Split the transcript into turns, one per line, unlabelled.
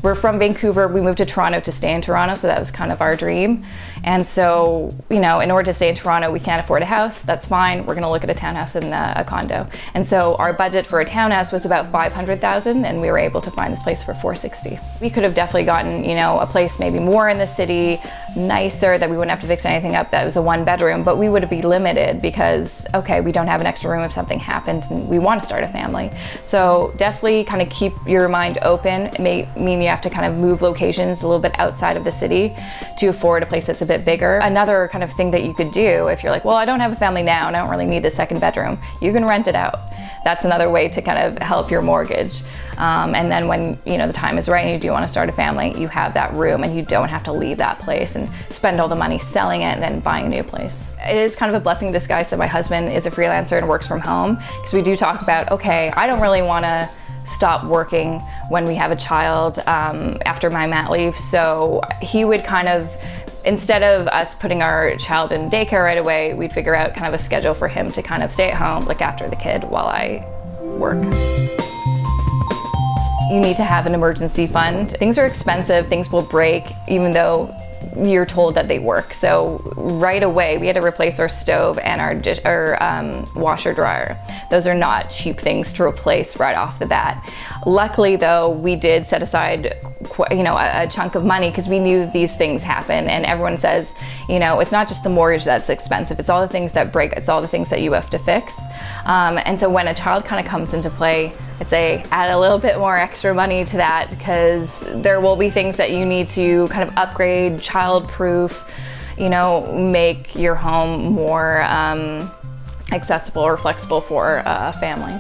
We're from Vancouver. We moved to Toronto to stay in Toronto, so that was kind of our dream. And so, in order to stay in Toronto, we can't afford a house. That's fine. We're going to look at a townhouse and a condo. And so our budget for a townhouse was about $500,000, and we were able to find this place for $460,000. We could have definitely gotten, a place maybe more in the city, nicer, that we wouldn't have to fix anything up, that was a 1-bedroom, but we would be limited because, okay, we don't have an extra room if something happens and we want to start a family. So definitely kind of keep your mind open. It may mean you have to kind of move locations a little bit outside of the city to afford a place that's a bit bigger. Another kind of thing that you could do if you're like, well, I don't have a family now and I don't really need the second bedroom, you can rent it out. That's another way to kind of help your mortgage. And then when the time is right and you do want to start a family, you have that room and you don't have to leave that place and spend all the money selling it and then buying a new place. It is kind of a blessing in disguise that my husband is a freelancer and works from home, because we do talk about, okay, I don't really want to stop working when we have a child after my mat leave, so he would kind of, instead of us putting our child in daycare right away, we'd figure out kind of a schedule for him to kind of stay at home, look after the kid while I work. You need to have an emergency fund. Things are expensive, things will break, even though you're told that they work. So right away, we had to replace our stove and our washer dryer. Those are not cheap things to replace right off the bat. Luckily though, we did set aside a chunk of money because we knew these things happen, and everyone says, it's not just the mortgage that's expensive, it's all the things that break, it's all the things that you have to fix. And so when a child kind of comes into play, I'd say add a little bit more extra money to that, because there will be things that you need to kind of upgrade, child-proof, make your home more accessible or flexible for a family.